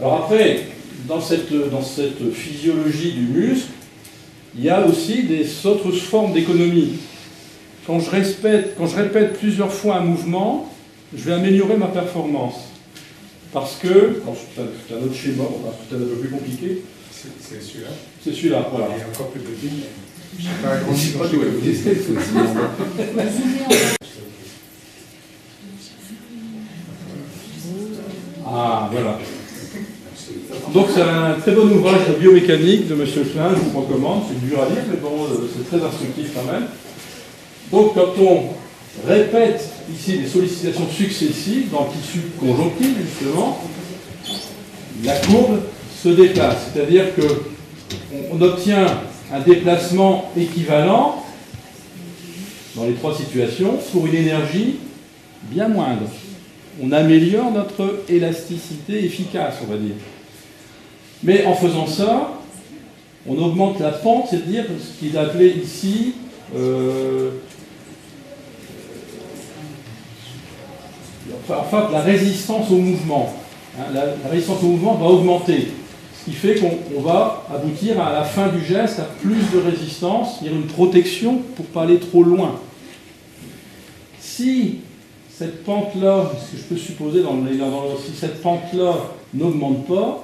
Alors après, dans cette physiologie du muscle, il y a aussi des autres formes d'économie. Quand je répète plusieurs fois un mouvement, je vais améliorer ma performance. Parce que, c'est un autre schéma, c'est un peu plus compliqué. C'est celui-là. C'est celui-là, voilà. Il y a encore plus petit. Je ne sais pas agrandi Pas tout, Ah, voilà. Donc c'est un très bon ouvrage de biomécanique de M. Klein, je vous recommande, c'est dur à lire, mais bon, c'est très instructif quand même. Donc quand on répète ici des sollicitations successives dans le tissu conjonctif, justement, la courbe se déplace, c'est-à-dire qu'on obtient un déplacement équivalent dans les trois situations pour une énergie bien moindre. On améliore notre élasticité efficace, on va dire. Mais en faisant ça, on augmente la pente, c'est-à-dire ce qu'il appelait ici la résistance au mouvement. Hein, la résistance au mouvement va augmenter, ce qui fait qu'on va aboutir à la fin du geste à plus de résistance, c'est-à-dire une protection pour ne pas aller trop loin. Si cette pente-là, ce que je peux supposer si cette pente-là n'augmente pas,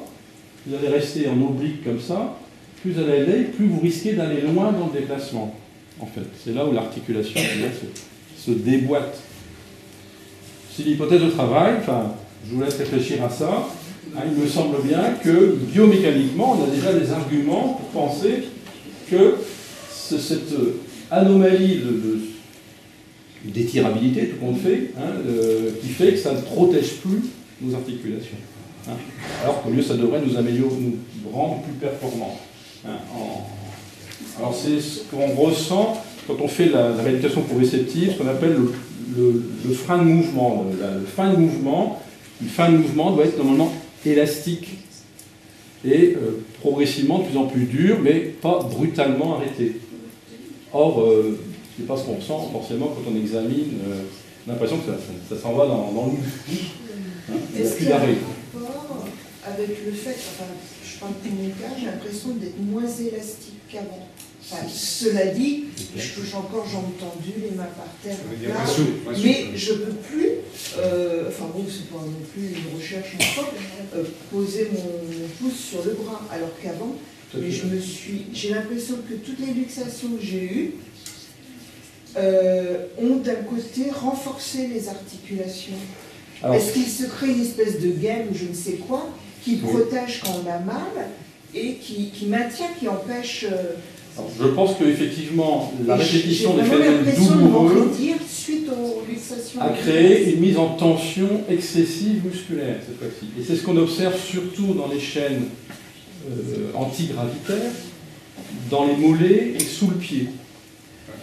vous allez rester en oblique comme ça, plus elle est, plus vous risquez d'aller loin dans le déplacement. En fait, c'est là où l'articulation se déboîte. C'est l'hypothèse de travail, enfin, je vous laisse réfléchir à ça. Hein, il me semble bien que biomécaniquement, on a déjà des arguments pour penser que cette anomalie d'étirabilité, tout compte fait, hein, qui fait que ça ne protège plus nos articulations. Hein, alors qu'au mieux, ça devrait nous améliorer, nous rendre plus performants. Hein, alors c'est ce qu'on ressent quand on fait la rééducation proprioceptive, ce qu'on appelle le frein de mouvement. Le fin de mouvement doit être normalement élastique et progressivement de plus en plus dur, mais pas brutalement arrêté. Or, c'est pas ce qu'on ressent forcément quand on examine. On a l'impression que ça s'en va dans le muscle. Hein, il n'y a plus d'arrêt. Avec le fait, enfin, je parle pour mon cas, j'ai l'impression d'être moins élastique qu'avant. Enfin, cela dit, je touche encore jambes tendues, les mains par terre, mais je ne peux plus, enfin bon, c'est pas non plus une recherche encore, poser mon pouce sur le bras, alors qu'avant, j'ai l'impression que toutes les luxations que j'ai eues ont d'un côté renforcé les articulations. Est-ce qu'il se crée une espèce de gaine ou je ne sais quoi qui protège quand on a mal et qui maintient, qui empêche... Alors, je pense qu'effectivement, la répétition des phénomènes douloureux suite aux luxations a créé une mise en tension excessive musculaire cette fois-ci. Et c'est ce qu'on observe surtout dans les chaînes antigravitaires, dans les mollets et sous le pied.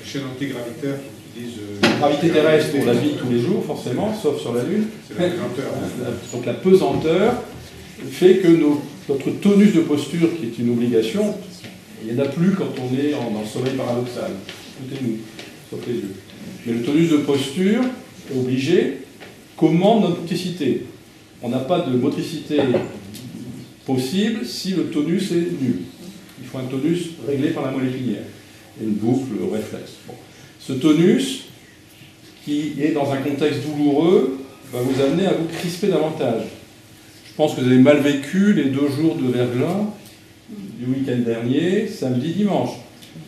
Les chaînes antigravitaires qui utilisent... gravité terrestre, on la vit tous les jours, forcément, sauf sur la Lune. C'est la pesanteur. Donc la pesanteur fait que notre tonus de posture, qui est une obligation, il n'y en a plus quand on est dans le sommeil paradoxal. Tout est nous, sauf les yeux. Mais le tonus de posture, obligé, commande notre motricité. On n'a pas de motricité possible si le tonus est nul. Il faut un tonus réglé par la moelle épinière. Et une boucle réflexe. Bon. Ce tonus, qui est dans un contexte douloureux, va vous amener à vous crisper davantage. Je pense que vous avez mal vécu les 2 jours de verglas du week-end dernier, samedi, dimanche.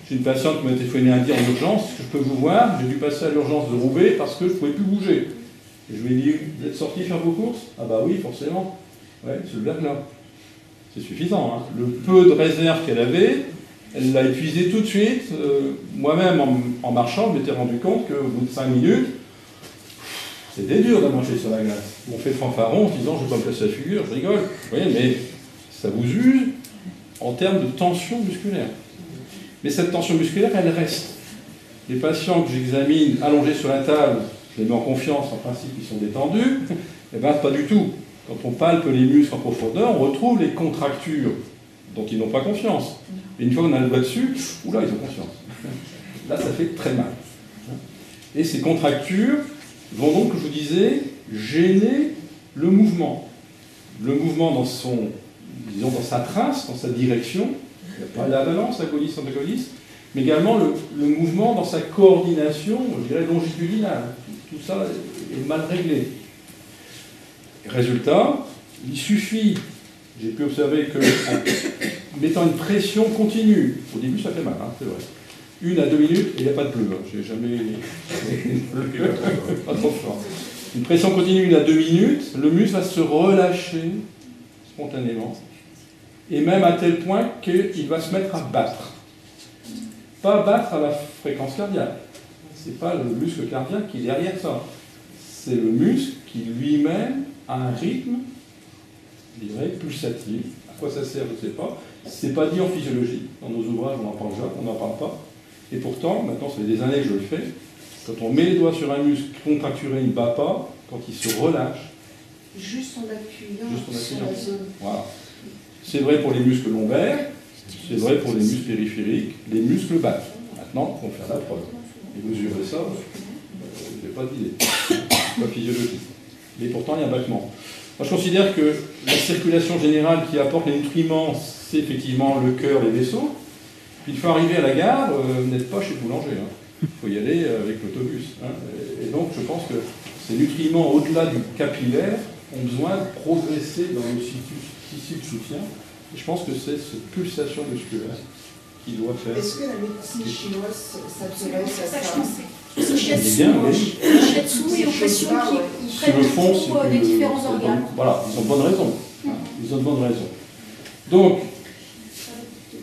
J'ai une patiente qui m'a téléphoné lundi en urgence. Est-ce que je peux vous voir? J'ai dû passer à l'urgence de Roubaix parce que je ne pouvais plus bouger. Et je lui ai dit, vous êtes sorti faire vos courses? Ah bah oui, forcément. Ouais, c'est le verglas. C'est suffisant. Hein. Le peu de réserve qu'elle avait, elle l'a épuisé tout de suite. Moi-même, en marchant, je m'étais rendu compte qu'au bout de 5 minutes, c'était dur de marcher sur la glace. On fait le fanfaron en se disant, je ne vais pas me casser la figure, je rigole. Vous voyez, mais ça vous use en termes de tension musculaire. Mais cette tension musculaire, elle reste. Les patients que j'examine allongés sur la table, je les mets en confiance, en principe, ils sont détendus. Eh bien, pas du tout. Quand on palpe les muscles en profondeur, on retrouve les contractures dont ils n'ont pas confiance. Et une fois qu'on a le doigt dessus, oula, ils ont confiance. Là, ça fait très mal. Et ces contractures vont donc, je vous disais, gêner le mouvement. le mouvement dans disons, dans sa trace, dans sa direction, il n'y a pas la balance, agoniste-antagoniste, mais également le mouvement dans sa coordination, je dirais, longitudinale. Tout ça est mal réglé. Résultat, il suffit, j'ai pu observer que en mettant une pression continue, au début ça fait mal, hein, c'est vrai, 1 à 2 minutes, et il n'y a pas de bleu, hein, j'ai jamais... pas trop fort. Une pression continue 1 à 2 minutes, le muscle va se relâcher spontanément, et même à tel point qu'il va se mettre à battre. Pas battre à la fréquence cardiaque. Ce n'est pas le muscle cardiaque qui est derrière ça. C'est le muscle qui lui-même a un rythme, je dirais, pulsatif. À quoi ça sert, je ne sais pas. Ce n'est pas dit en physiologie. Dans nos ouvrages, on n'en parle jamais, on n'en parle pas. Et pourtant, maintenant, ça fait des années que je le fais. Quand on met les doigts sur un muscle contracturé, il ne bat pas. Quand il se relâche, juste en appuyant sur la zone. Voilà. C'est vrai pour les muscles lombaires, c'est vrai pour les muscles périphériques, les muscles battent. Maintenant, il faut faire la preuve. Et mesurer ça, je n'ai pas d'idée. Pas physiologique. Mais pourtant, il y a un battement. Moi, je considère que la circulation générale qui apporte les nutriments, c'est effectivement le cœur, les vaisseaux. Puis, il faut arriver à la gare, vous n'êtes pas chez le boulanger. Il faut y aller avec l'autobus. Et donc, je pense que ces nutriments, au-delà du capillaire, ont besoin de progresser dans le tissu de soutien. Et je pense que c'est cette pulsation musculaire qui doit faire. Est-ce que la médecine chinoise s'intéresse à ça? C'est shiatsu, et oppression qui prennent pour les différents organes. Voilà, ils ont de bonnes raisons. Ils ont de bonnes raisons. Donc,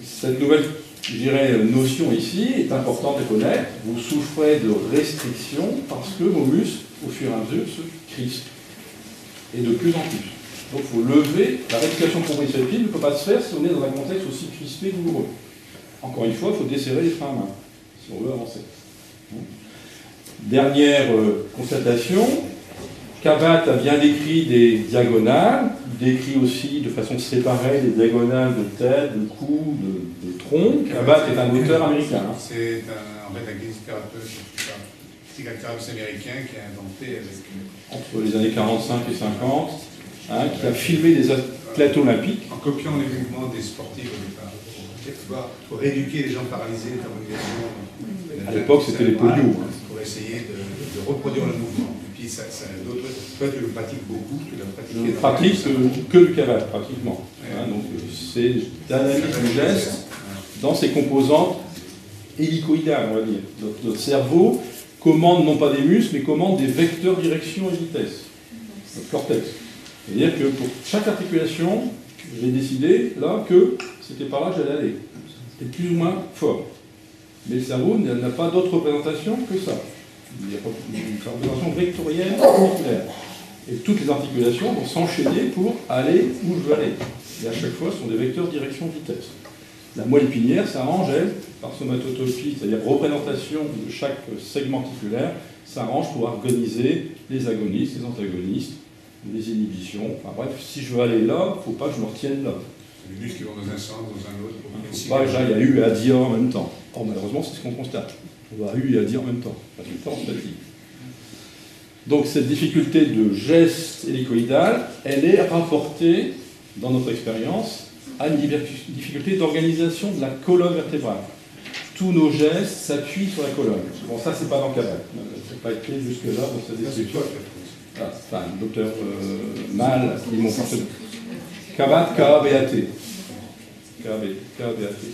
cette nouvelle, je dirais, notion ici est importante à connaître. Vous souffrez de restrictions parce que vos muscles, au fur et à mesure, se crispent. Et de plus en plus. Donc il faut lever. La respiration proprioceptive ne peut pas se faire si on est dans un contexte aussi crispé que douloureux. Encore une fois, il faut desserrer les freins à main, si on veut avancer. Dernière constatation, Kabat a bien décrit des diagonales, il décrit aussi de façon séparée des diagonales de tête, de cou, de tronc. Kabat est un auteur américain. C'est en fait un kinésithérapeute, psychothérapeute américain qui a inventé entre les années 45 et 50, qui a filmé des athlètes olympiques. En copiant les mouvements des sportifs au départ. Pour rééduquer les gens paralysés, les organisations. À l'époque, c'était les polios. Pour essayer de reproduire le mouvement. Et puis, toi, tu le pratiques beaucoup. Je pratique que du Kabat, pratiquement. Donc, c'est l'analyse du geste dans ses composantes hélicoïdales, on va dire. Notre cerveau commande non pas des muscles, mais commande des vecteurs direction et vitesse. Notre cortex. C'est-à-dire que pour chaque articulation, j'ai décidé là que c'était par là que j'allais aller. C'était plus ou moins fort. Mais le cerveau n'a pas d'autre représentation que ça. Il y a une représentation vectorielle articulaire. Et toutes les articulations vont s'enchaîner pour aller où je veux aller. Et à chaque fois, ce sont des vecteurs direction-vitesse. La moelle épinière s'arrange, elle, par somatotopie, c'est-à-dire représentation de chaque segment articulaire, s'arrange pour organiser les agonistes, les antagonistes, les inhibitions. Enfin bref, si je veux aller là, il ne faut pas que je me retienne là. Les muscles qui vont dans un sens, dans un autre. Il ne faut pas que j'aille à U et à dire en même temps. Or, malheureusement, c'est ce qu'on constate. On va à U et à dire en même temps. Résultat, on se fatigue. Donc, cette difficulté de geste hélicoïdal, elle est rapportée, dans notre expérience, à une difficulté d'organisation de la colonne vertébrale. Tous nos gestes s'appuient sur la colonne. Bon, ça, c'est pas dans Kabat. C'est pas écrit jusque-là dans cette description. Enfin, le docteur Mal, ils m'ont fait Kabat, K-A-B-A-T. K-A-B-A-T.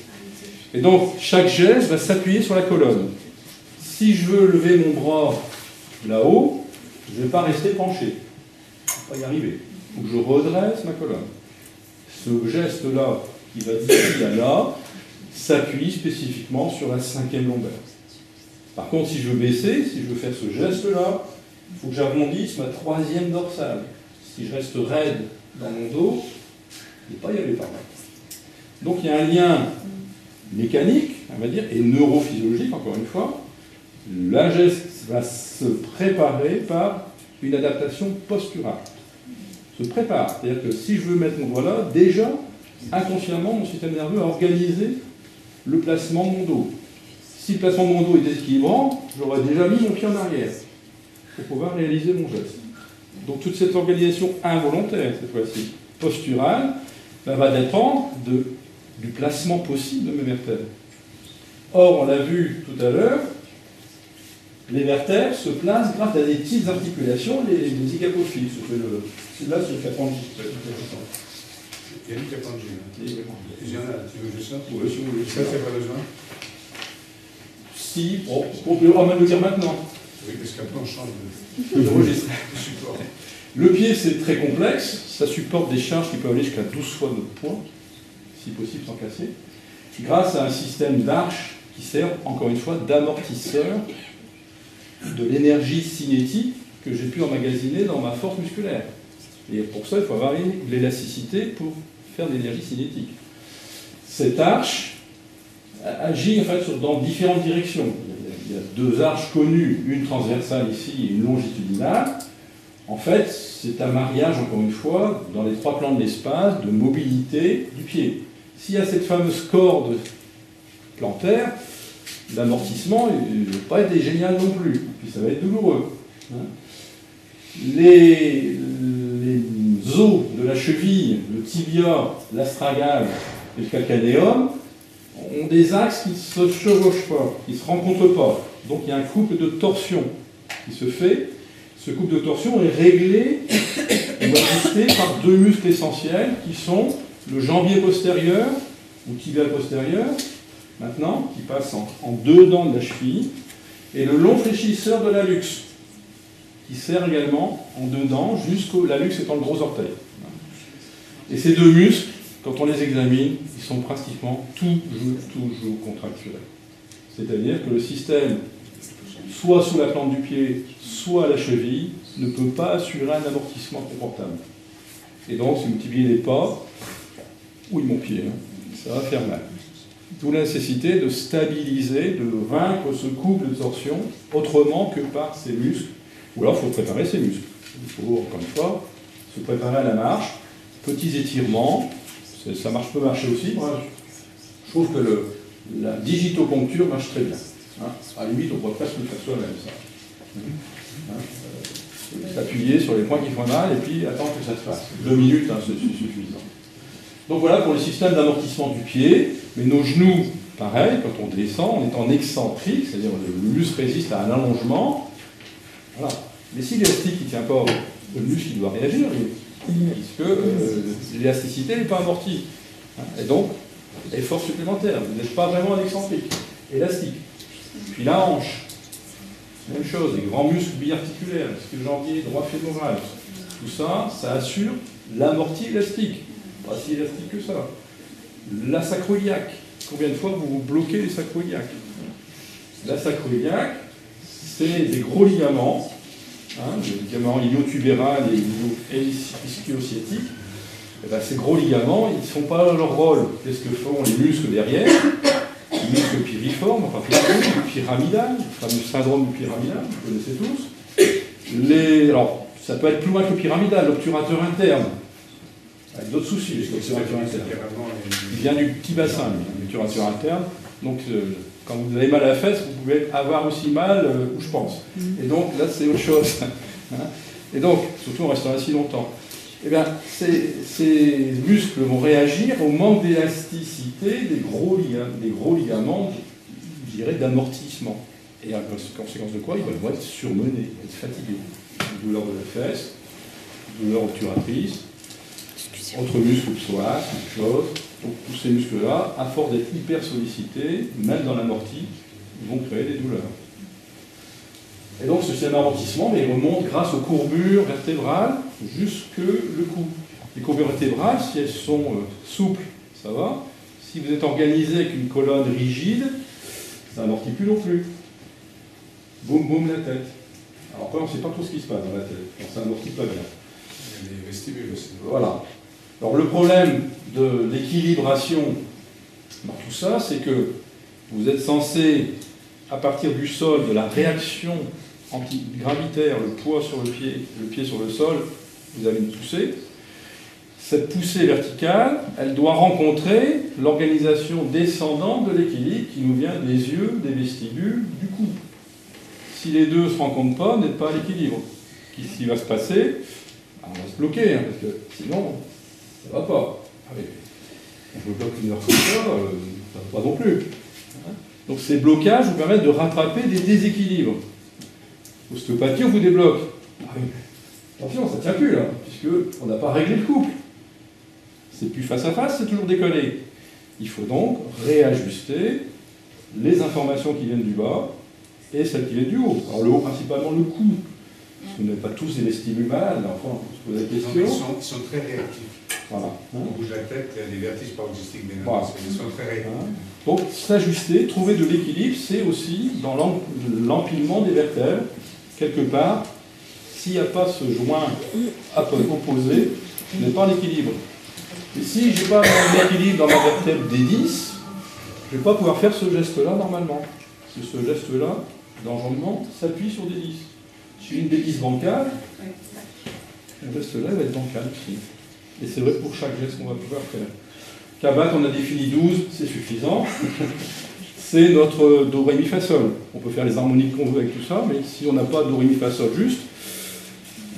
Et donc, chaque geste va s'appuyer sur la colonne. Si je veux lever mon bras là-haut, je ne vais pas rester penché. Je ne vais pas y arriver. Il faut que je redresse ma colonne. Ce geste-là, qui va d'ici à là, s'appuie spécifiquement sur la 5e lombaire. Par contre, si je veux baisser, si je veux faire ce geste-là, il faut que j'arrondisse ma 3e dorsale. Si je reste raide dans mon dos, je ne vais pas y aller par là. Donc il y a un lien mécanique, on va dire, et neurophysiologique, encore une fois. La geste va se préparer par une adaptation posturale. Se prépare. C'est-à-dire que si je veux mettre mon doigt là, déjà, inconsciemment, mon système nerveux a organisé le placement de mon dos. Si le placement de mon dos est déséquilibrant, j'aurais déjà mis mon pied en arrière pour pouvoir réaliser mon geste. Donc toute cette organisation involontaire, cette fois-ci, posturale va dépendre du placement possible de mes vertèbres. Or, on l'a vu tout à l'heure, les vertèbres se placent grâce à des petites articulations, les zygapophyses. Là, c'est le capandule. Il y a du capandule. Il y en a, tu veux que je sorte? Oui, si vous voulez. Ça, c'est pas besoin. Si, on peut même le dire maintenant. Oui, parce qu'après, on change de registre. support. Le pied, c'est très complexe. Ça supporte des charges qui peuvent aller jusqu'à 12 fois notre poids, si possible sans casser, grâce à un système d'arches qui sert, encore une fois, d'amortisseur de l'énergie cinétique que j'ai pu emmagasiner dans ma force musculaire. Et pour ça, il faut avoir l'élasticité pour faire de l'énergie cinétique. Cette arche agit en fait dans différentes directions. Il y a deux arches connues, une transversale ici et une longitudinale. En fait, c'est un mariage, encore une fois, dans les trois plans de l'espace, de mobilité du pied. S'il y a cette fameuse corde plantaire, l'amortissement ne va pas être génial non plus, puis ça va être douloureux. Les os de la cheville, le tibia, l'astragale et le calcanéum ont des axes qui ne se chevauchent pas, qui ne se rencontrent pas. Donc il y a un couple de torsion qui se fait. Ce couple de torsion est réglé ou assisté par deux muscles essentiels qui sont le jambier postérieur ou tibial postérieur, maintenant, qui passe en deux dents de la cheville, et le long fléchisseur de l'hallux, qui sert également en deux dents, jusqu'au l'hallux étant le gros orteil. Et ces deux muscles, quand on les examine, ils sont pratiquement toujours contracturés. C'est-à-dire que le système, soit sous la plante du pied, soit à la cheville, ne peut pas assurer un amortissement confortable. Et donc, si vous multipliez les pas, ou mon pied, ça va faire mal. D'où la nécessité de stabiliser, de vaincre ce couple de torsion autrement que par ces muscles. Ou alors, il faut préparer ces muscles. Il faut, encore une fois, se préparer à la marche, petits étirements. Ça peut marcher aussi. Moi, je trouve que la digitoponcture marche très bien. À la limite, on pourrait presque le faire soi-même, ça. S'appuyer sur les points qui font mal et puis attendre que ça se passe. 2 minutes, c'est suffisant. Donc voilà pour le système d'amortissement du pied. Mais nos genoux, pareil, quand on descend, on est en excentrique, c'est-à-dire le muscle résiste à un allongement. Voilà. Mais si l'élastique ne tient pas, le muscle il doit réagir, puisque l'élasticité n'est pas amortie. Et donc, effort supplémentaire. Vous n'êtes pas vraiment en excentrique. Élastique. Puis la hanche. Même chose, les grands muscles biarticulaires, le jambier, droit fémoral. Tout ça, ça assure l'amorti élastique. Pas si élastique que ça. La sacroiliaque. Combien de fois vous bloquez les sacroiliaques? La sacroiliaque, c'est des gros ligaments, les ligaments iliotubéral et ischio-sciatique. Et bien, ces gros ligaments, ils ne font pas leur rôle. Qu'est-ce que font les muscles derrière? Les muscles piriformes, enfin pyramidal, le fameux syndrome du pyramidal, vous connaissez tous. Alors, ça peut être plus loin que le pyramidal, l'obturateur interne. Avec d'autres soucis, l'obturateur interne. Il vient du petit bassin, l'obturateur interne. Donc, quand vous avez mal à la fesse, vous pouvez avoir aussi mal où je pense. Et donc, là, c'est autre chose. Et donc, surtout en restant assis longtemps. Eh bien, ces muscles vont réagir au manque d'élasticité des gros ligaments, je dirais, d'amortissement. Et en conséquence de quoi, ils vont être surmenés, ils vont être fatigués. Douleur de la fesse, douleur obturatrice, autre muscle psoas, même chose. Donc tous ces muscles-là, à force d'être hyper sollicités, même dans l'amorti, vont créer des douleurs. Et donc ce système d'amortissement, il remonte grâce aux courbures vertébrales jusque le cou. Les courbures vertébrales, si elles sont souples, ça va. Si vous êtes organisé avec une colonne rigide, ça n'amortit plus non plus. Boum, boum, la tête. Alors après, on ne sait pas trop ce qui se passe dans la tête. Donc, ça n'amortit pas bien. Il y a des vestibules aussi. Voilà. Alors le problème de l'équilibration dans tout ça, c'est que vous êtes censé, à partir du sol, de la réaction antigravitaire, le poids sur le pied sur le sol, vous avez une poussée. Cette poussée verticale, elle doit rencontrer l'organisation descendante de l'équilibre qui nous vient des yeux, des vestibules, du cou. Si les deux ne se rencontrent pas, vous n'êtes pas à l'équilibre. Ce qui va se passer, on va se bloquer, parce que sinon, Ça va pas. Ah oui, je me bloque une heure comme ça, ça va pas non plus. Hein. Donc ces blocages vous permettent de rattraper des déséquilibres. L'ostéopathie, on vous débloque. Ah oui. Attention, ça ne tient plus là, puisqu'on n'a pas réglé le couple. C'est plus face à face, c'est toujours décollé. Il faut donc réajuster les informations qui viennent du bas et celles qui viennent du haut. Alors le haut, principalement le cou. Parce que vous n'avez pas tous des vestibules malades, mais enfin, on se pose la question. Ils sont très réactifs. Voilà. On bouge la tête, il y a des vertiges paroxystiques, mais voilà. Ils sont très réactifs. Donc s'ajuster, trouver de l'équilibre, c'est aussi dans l'empilement des vertèbres, quelque part. S'il n'y a pas ce joint opposé, je n'ai pas l'équilibre. Et si je n'ai pas l'équilibre dans ma vertèbre des 10, je ne vais pas pouvoir faire ce geste-là normalement. Parce que ce geste-là, d'enjambement, s'appuie sur des 10. Si j'ai une des 10 bancale, ce geste-là va être bancal aussi. Et c'est vrai pour chaque geste qu'on va pouvoir faire. Kabak, on a défini 12, c'est suffisant. C'est notre do, ré, mi, fa, sol. On peut faire les harmoniques qu'on veut avec tout ça, mais si on n'a pas do, ré, mi, fa, sol juste,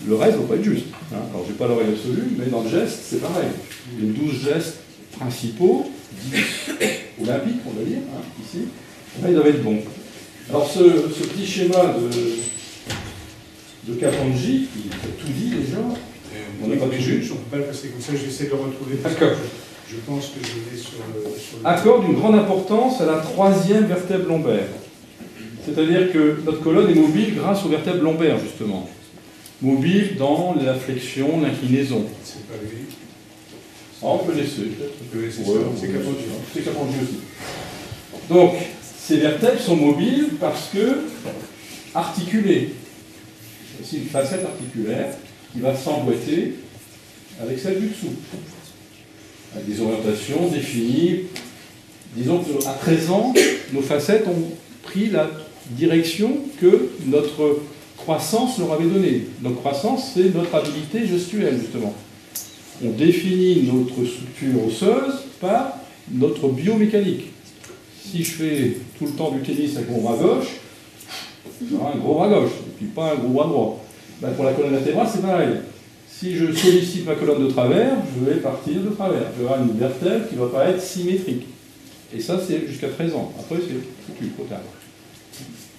le reste ne va pas être juste. Hein. Alors, je n'ai pas l'oreille absolue, mais dans le geste, c'est pareil. Les 12 gestes principaux, 10 olympiques, on va dire, hein, ici, là, ils doivent être bons. Alors, ce petit schéma de Kapanji, qui a tout dit déjà, on n'a pas de juge, on ne peut pas le passer comme ça, j'essaie de le retrouver. D'accord. Je pense que je l'ai sur le... Accorde une grande importance à la 3e vertèbre lombaire. C'est-à-dire que notre colonne est mobile grâce aux vertèbres lombaires, justement. Mobile dans la flexion, l'inclinaison. C'est pas lui. On peut laisser. C'est Kapanji. C'est Kapanji aussi. Donc, ces vertèbres sont mobiles parce que articulées. C'est une facette articulaire qui va s'emboîter avec celle du dessous. Avec des orientations définies. Disons qu'à 13 ans, nos facettes ont pris la direction que notre croissance leur avait donnée. Notre croissance, c'est notre habilité gestuelle, justement. On définit notre structure osseuse par notre biomécanique. Si je fais tout le temps du tennis avec mon bras gauche, j'aurai un gros bras gauche, et puis pas un gros bras droit. Ben, pour la colonne vertébrale, c'est pareil. Si je sollicite ma colonne de travers, je vais partir de travers. J'aurai une vertèbre qui ne va pas être symétrique. Et ça, c'est jusqu'à 13 ans. Après, c'est foutu, trop tard.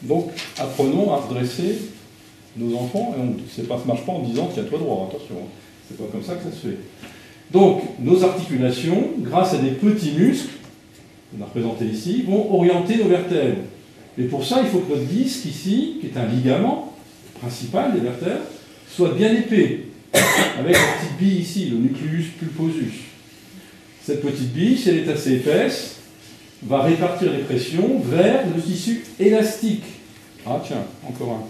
Donc, apprenons à redresser nos enfants, et ça ne marche pas en disant tiens-toi droit, attention, c'est pas comme ça que ça se fait. Donc, nos articulations, grâce à des petits muscles, qu'on a représentés ici, vont orienter nos vertèbres. Et pour ça, il faut que notre disque ici, qui est un ligament principal des vertèbres, soit bien épais, avec la petite bille ici, le nucleus pulposus. Cette petite bille, si elle est assez épaisse, va répartir les pressions vers le tissu élastique. Ah tiens, encore un.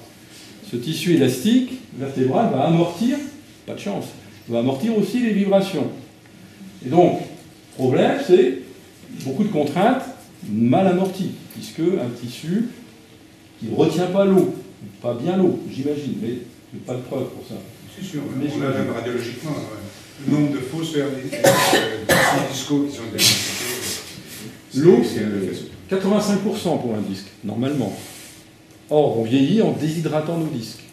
Ce tissu élastique vertébral va amortir, pas de chance, va amortir aussi les vibrations. Et donc, problème, c'est beaucoup de contraintes mal amorties, puisque un tissu qui ne retient pas l'eau, pas bien l'eau, j'imagine, mais je n'ai pas de preuve pour ça. C'est sûr, mais on l'a même radiologiquement. Le nombre de fausses discos qui sont diagnostiqués. L'eau, c'est 85% pour un disque, normalement. Or, on vieillit en déshydratant nos disques.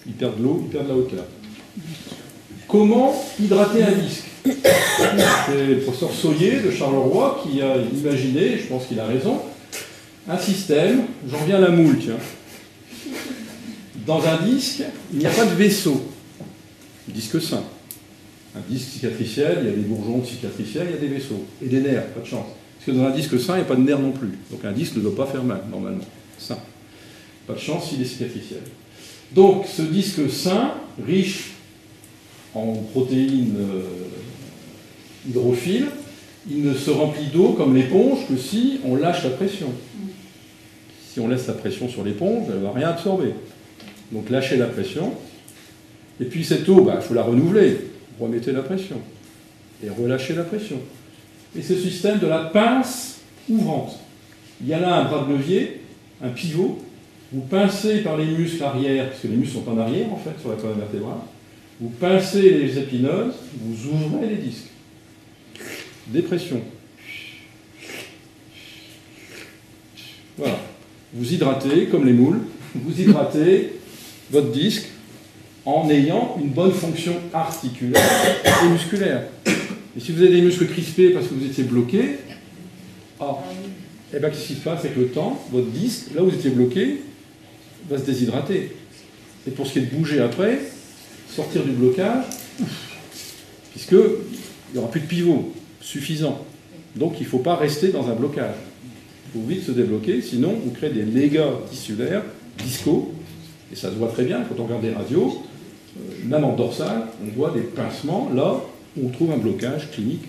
Ils perdent l'eau, ils perdent la hauteur. Comment hydrater un disque? C'est le professeur Soyer de Charleroi qui a imaginé, je pense qu'il a raison, un système, j'en viens à la moule, tiens. Dans un disque, il n'y a pas de vaisseau. Disque sain. Un disque cicatriciel, il y a des bourgeons cicatriciels, il y a des vaisseaux. Et des nerfs, pas de chance. Parce que dans un disque sain, il n'y a pas de nerfs non plus. Donc un disque ne doit pas faire mal, normalement. Sain. Pas de chance s'il est cicatriciel. Donc ce disque sain, riche en protéines hydrophiles, il ne se remplit d'eau comme l'éponge que si on lâche la pression. Si on laisse la pression sur l'éponge, elle ne va rien absorber. Donc lâchez la pression. Et puis cette eau, il faut la renouveler. Remettez la pression. Et relâchez la pression. Et ce système de la pince ouvrante. Il y a là un bras de levier, un pivot. Vous pincez par les muscles arrière, parce que les muscles sont en arrière en fait sur la colonne vertébrale. Vous pincez les épineuses, vous ouvrez les disques. Dépression. Voilà. Vous hydratez, comme les moules, vous hydratez votre disque en ayant une bonne fonction articulaire et musculaire. Et si vous avez des muscles crispés parce que vous étiez bloqué, eh bien, qu'est-ce qui se passe avec le temps? Votre disque, là où vous étiez bloqué, va se déshydrater. Et pour ce qui est de bouger après, sortir du blocage, puisqu'il n'y aura plus de pivot suffisant. Donc il ne faut pas rester dans un blocage. Il faut vite se débloquer, sinon on crée des légas tissulaires, discaux, et ça se voit très bien quand on regarde des radios, même en dorsale, on voit des pincements là où on trouve un blocage clinique